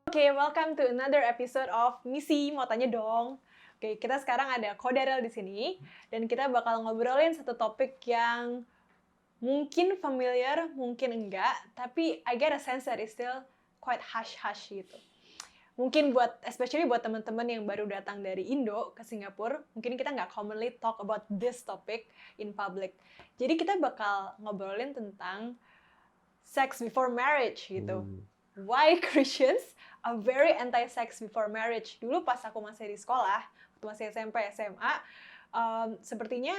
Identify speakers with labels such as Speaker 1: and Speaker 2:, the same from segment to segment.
Speaker 1: Oke, welcome to another episode of Misi Mau Tanya Dong. Oke, kita sekarang ada Kodarel di sini dan kita bakal ngobrolin satu topik yang mungkin familiar, mungkin enggak, tapi I get a sense that it's still quite hush-hush gitu. Mungkin especially buat teman-teman yang baru datang dari Indo ke Singapura, mungkin kita nggak commonly talk about this topic in public. Jadi kita bakal ngobrolin tentang sex before marriage gitu. Why Christians are very anti-sex before marriage. Dulu pas aku masih di sekolah, waktu masih SMP, SMA, sepertinya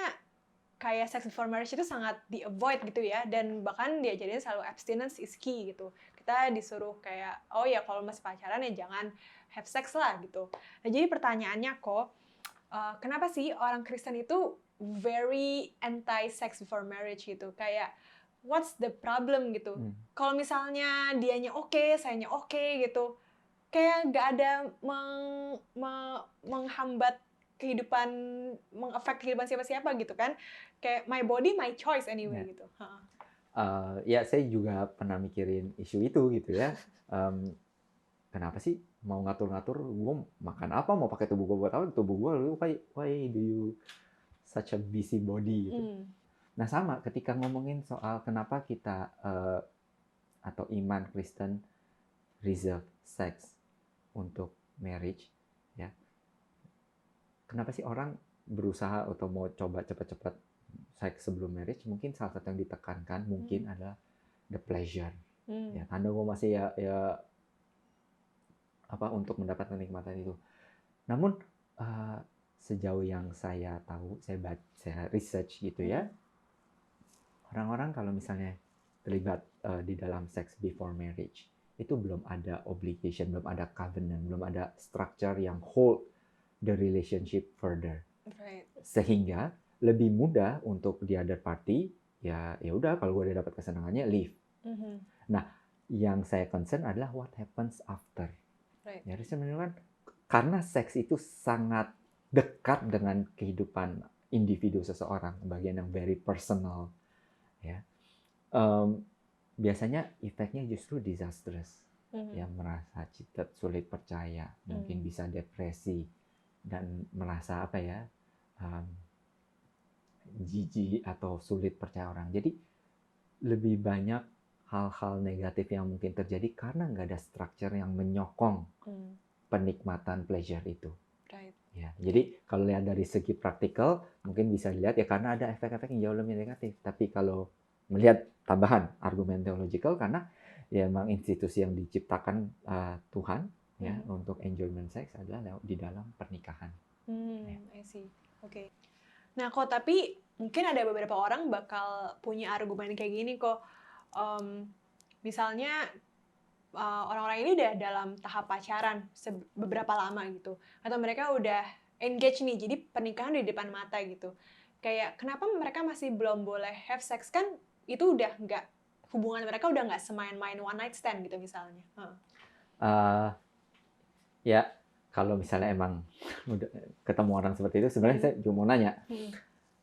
Speaker 1: kayak sex before marriage itu sangat di-avoid gitu ya, dan bahkan diajarin selalu abstinence is key gitu. Kita disuruh kayak, oh ya kalau masih pacaran ya jangan have sex lah gitu. Nah jadi pertanyaannya kok, kenapa sih orang Kristen itu very anti-sex before marriage gitu? Kayak, what's the problem gitu? Kalau misalnya dianya oke, sayanya oke gitu, kayak nggak ada menghambat kehidupan, mengefek kehidupan siapa-siapa gitu kan. Kayak my body, my choice anyway gitu.
Speaker 2: Ya saya juga pernah mikirin isu itu gitu ya. Kenapa sih mau ngatur-ngatur gue makan apa, mau pakai tubuh gue buat apa, tubuh gue lu why do you such a busy body gitu. Nah sama ketika ngomongin soal kenapa kita atau iman Kristen reserve sex untuk marriage ya. Kenapa sih orang berusaha atau mau coba cepat-cepat seks sebelum marriage? Mungkin salah satu yang ditekankan mungkin adalah the pleasure. Ya, karena gue masih ya apa untuk mendapatkan kenikmatan itu. Namun sejauh yang saya tahu, saya research gitu ya, orang-orang kalau misalnya terlibat di dalam sex before marriage itu belum ada obligation, belum ada covenant, belum ada structure yang hold the relationship further.
Speaker 1: Right.
Speaker 2: Sehingga lebih mudah untuk the other party ya udah kalau gue udah dapat kesenangannya leave. Nah, yang saya concern adalah what happens after.
Speaker 1: Right.
Speaker 2: Ya, sebenarnya kan karena seks itu sangat dekat dengan kehidupan individu seseorang, bagian yang very personal, ya. Biasanya efeknya justru disastrous, yang merasa sulit percaya, mungkin bisa depresi dan merasa apa ya, jijik atau sulit percaya orang. Jadi lebih banyak hal-hal negatif yang mungkin terjadi karena nggak ada structure yang menyokong penikmatan pleasure itu.
Speaker 1: Right.
Speaker 2: Ya, jadi kalau lihat dari segi praktikal, mungkin bisa dilihat ya karena ada efek-efek yang jauh lebih negatif. Tapi kalau melihat tambahan argumen theological, karena ya memang institusi yang diciptakan Tuhan ya untuk enjoyment sex adalah di dalam pernikahan.
Speaker 1: I see. Oke. Nah kok tapi mungkin ada beberapa orang bakal punya argumen kayak gini kok. Misalnya orang-orang ini udah dalam tahap pacaran beberapa lama gitu, atau mereka udah engage nih, jadi pernikahan di depan mata gitu. Kayak kenapa mereka masih belum boleh have sex, kan itu udah nggak, hubungan mereka udah nggak semain-main one night stand gitu misalnya.
Speaker 2: Ya kalau misalnya emang udah ketemu orang seperti itu, sebenarnya saya juga mau nanya.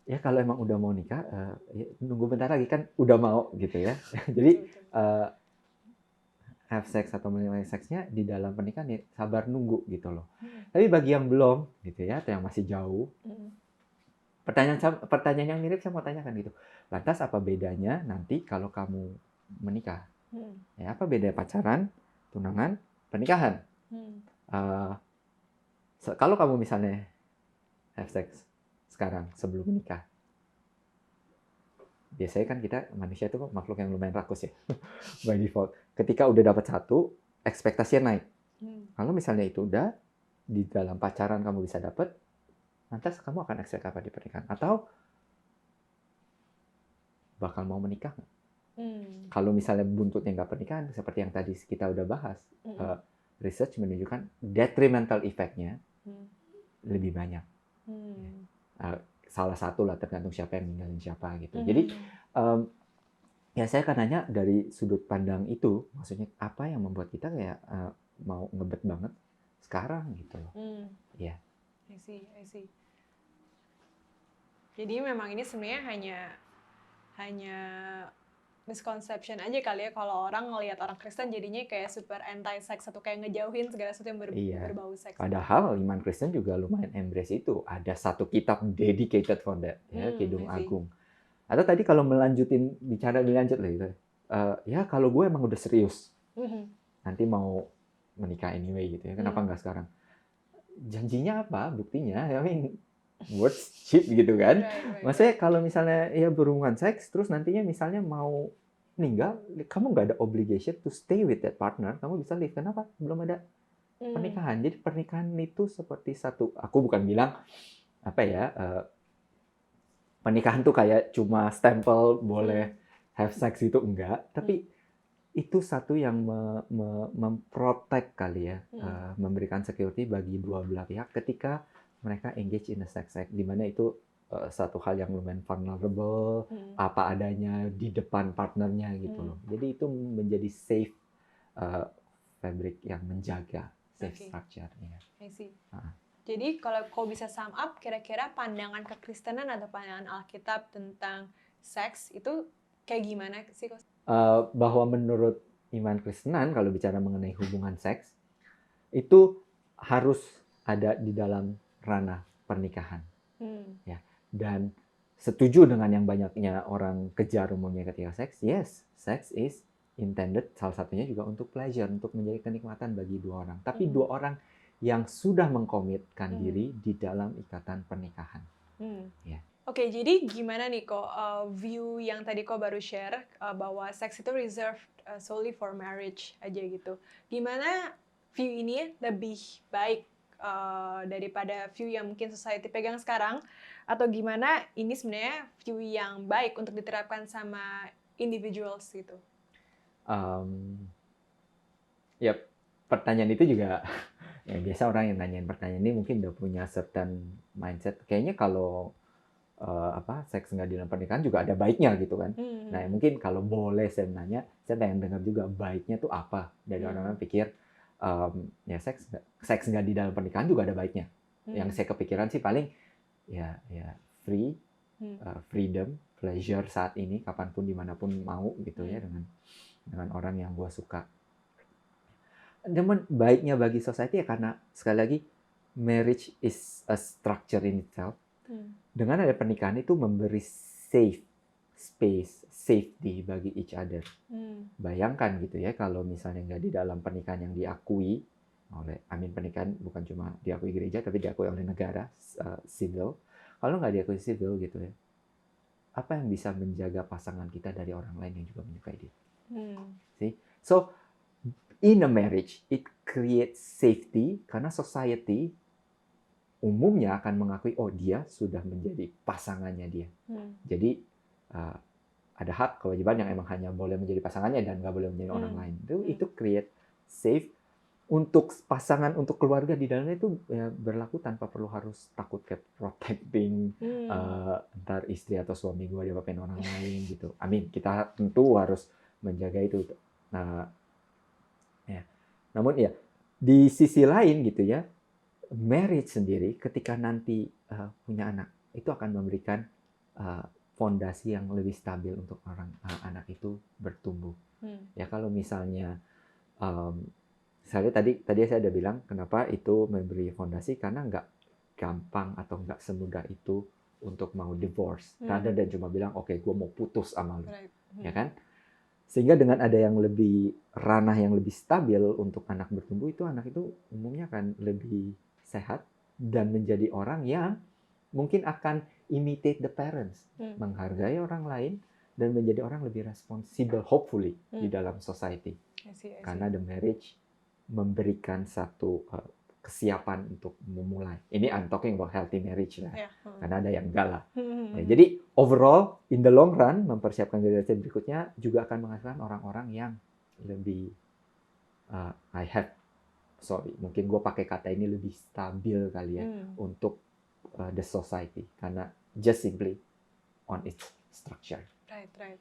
Speaker 2: Ya kalau emang udah mau nikah, ya, nunggu bentar lagi kan udah mau gitu ya. Jadi have sex atau menilai seksnya di dalam pernikahan ya sabar nunggu gitu loh. Tapi bagi yang belum gitu ya, atau yang masih jauh, pertanyaan yang mirip saya mau tanyakan gitu. Lantas apa bedanya nanti kalau kamu menikah? Ya apa beda pacaran, tunangan, pernikahan? Kalau kamu misalnya have sex sekarang sebelum menikah, biasanya kan kita manusia itu makhluk yang lumayan rakus ya by default. Ketika udah dapat satu, ekspektasinya naik. Kalau misalnya itu udah di dalam pacaran kamu bisa dapat, lantas kamu akan expect apa di pernikahan? Atau bakal mau menikah nggak? Kalau misalnya buntutnya nggak pernikahan, seperti yang tadi kita udah bahas, research menunjukkan detrimental effect-nya lebih banyak. Salah satu lah, tergantung siapa yang ninggalin siapa gitu. Jadi ya saya akan nanya dari sudut pandang itu, maksudnya apa yang membuat kita kayak mau ngebet banget sekarang gitu loh. Ya.
Speaker 1: I see. Jadi memang ini sebenarnya hanya misconception aja kali ya kalau orang ngelihat orang Kristen jadinya kayak super anti-sex atau kayak ngejauhin segala sesuatu yang
Speaker 2: Iya.
Speaker 1: berbau seks.
Speaker 2: Padahal iman Kristen juga lumayan embrace itu. Ada satu kitab dedicated for that, ya, Kidung
Speaker 1: I see.
Speaker 2: Agung. Atau tadi kalau melanjutin bicara dilanjut lah gitu. Ya kalau gue emang udah serius, nanti mau menikah anyway gitu ya. Kenapa nggak sekarang? Janjinya apa? Buktinya, I mean, words cheap gitu kan.
Speaker 1: Right.
Speaker 2: Maksudnya kalau misalnya ya berhubungan seks, terus nantinya misalnya mau meninggal, kamu nggak ada obligation to stay with that partner. Kamu bisa leave. Kenapa? Belum ada pernikahan. Jadi pernikahan itu seperti satu. Aku bukan bilang apa ya. Pernikahan tuh kayak cuma stempel boleh have sex itu enggak. Tapi itu satu yang memprotek kali ya, memberikan security bagi dua belah pihak ketika mereka engage in a sex act, di mana itu satu hal yang lumayan vulnerable, apa adanya di depan partnernya gitu loh. Jadi itu menjadi safe fabric yang menjaga safe structure.
Speaker 1: I see. Jadi kalau kau bisa sum up, kira-kira pandangan kekristenan atau pandangan Alkitab tentang seks itu kayak gimana sih, Kos?
Speaker 2: Bahwa menurut iman Kristenan, kalau bicara mengenai hubungan seks, itu harus ada di dalam ranah pernikahan. Ya. Dan setuju dengan yang banyaknya orang kejar umumnya ketika seks, yes, sex is intended, salah satunya juga untuk pleasure, untuk menjadi kenikmatan bagi dua orang. Tapi dua orang yang sudah mengkomitkan diri di dalam ikatan pernikahan. Ya.
Speaker 1: Oke, jadi gimana nih kok view yang tadi kok baru share bahwa seks itu reserved solely for marriage aja gitu. Gimana view ini lebih baik daripada view yang mungkin society pegang sekarang, atau gimana ini sebenarnya view yang baik untuk diterapkan sama individuals gitu?
Speaker 2: Ya, pertanyaan itu juga ya biasa orang yang nanyain pertanyaan ini mungkin udah punya certain mindset. Kayaknya kalau seks nggak di dalam pernikahan juga ada baiknya gitu kan. Nah mungkin kalau boleh saya nanya, saya pengen dengar juga baiknya tuh apa dari orang-orang pikir ya seks nggak di dalam pernikahan juga ada baiknya. Yang saya kepikiran sih paling ya freedom, pleasure saat ini kapanpun dimanapun mau gitu ya dengan orang yang gue suka. Namun baiknya bagi society ya karena sekali lagi marriage is a structure in itself. Dengan ada pernikahan itu memberi safe space, safety bagi each other. Bayangkan gitu ya kalau misalnya nggak di dalam pernikahan yang diakui oleh, pernikahan bukan cuma diakui gereja tapi diakui oleh negara, civil. Kalau nggak diakui civil gitu ya, apa yang bisa menjaga pasangan kita dari orang lain yang juga menyukai dia? See? So in a marriage, it creates safety karena society umumnya akan mengakui, oh dia sudah menjadi pasangannya dia. Jadi ada hak kewajiban yang emang hanya boleh menjadi pasangannya dan nggak boleh menjadi orang lain. Itu create safe untuk pasangan, untuk keluarga di dalamnya itu ya, berlaku tanpa perlu harus takut kayak protecting entar istri atau suami gue diapain orang lain gitu. Kita tentu harus menjaga itu. Nah, ya. Namun ya di sisi lain gitu ya, marriage sendiri ketika nanti punya anak itu akan memberikan fondasi yang lebih stabil untuk anak itu bertumbuh. Ya kalau misalnya saya tadi saya udah bilang kenapa itu memberi fondasi karena nggak gampang atau nggak semudah itu untuk mau divorce. Rather dan cuma bilang oke, gue mau putus sama lu, ya kan? Sehingga dengan ada yang lebih ranah yang lebih stabil untuk anak bertumbuh, itu anak itu umumnya akan lebih sehat dan menjadi orang yang mungkin akan imitate the parents, menghargai orang lain dan menjadi orang lebih responsible hopefully di dalam society.
Speaker 1: I see.
Speaker 2: Karena the marriage memberikan satu kesiapan untuk memulai. Ini I'm talking about healthy marriage lah. Karena ada yang enggak lah. Ya, jadi overall in the long run mempersiapkan generasi berikutnya juga akan menghasilkan orang-orang yang lebih mungkin gue pakai kata ini lebih stabil kali ya untuk the society karena just simply on its structure.
Speaker 1: Right.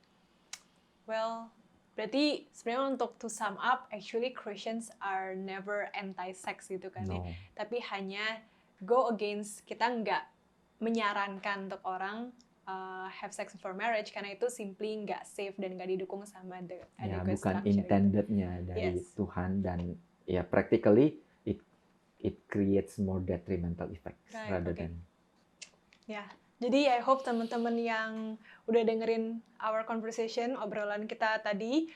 Speaker 1: Well, berarti sebenarnya untuk to sum up, actually Christians are never anti-sex gitu kan ya. Tapi hanya go against, kita nggak menyarankan untuk orang have sex before marriage karena itu simply nggak safe dan nggak didukung sama the
Speaker 2: Ya,
Speaker 1: adequate
Speaker 2: bukan
Speaker 1: structure gitu.
Speaker 2: intendednya dari
Speaker 1: Yes.
Speaker 2: Tuhan, dan ya practically it creates more detrimental effects
Speaker 1: Right,
Speaker 2: rather
Speaker 1: okay.
Speaker 2: than.
Speaker 1: Ya, jadi I hope teman-teman yang udah dengerin our conversation, obrolan kita tadi,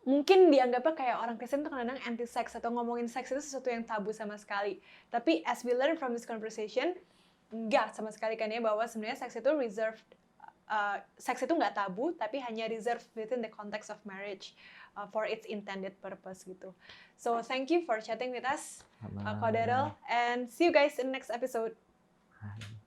Speaker 1: mungkin dianggapnya kayak orang Kristen tuh kadang-kadang anti-sex atau ngomongin seks itu sesuatu yang tabu sama sekali. Tapi as we learn from this conversation, enggak sama sekali kan ya, bahwa sebenarnya seks itu reserved, seks itu nggak tabu, tapi hanya reserved within the context of marriage for its intended purpose gitu. So thank you for chatting with us, Ko Daryl, and see you guys in the next episode.
Speaker 2: Sama.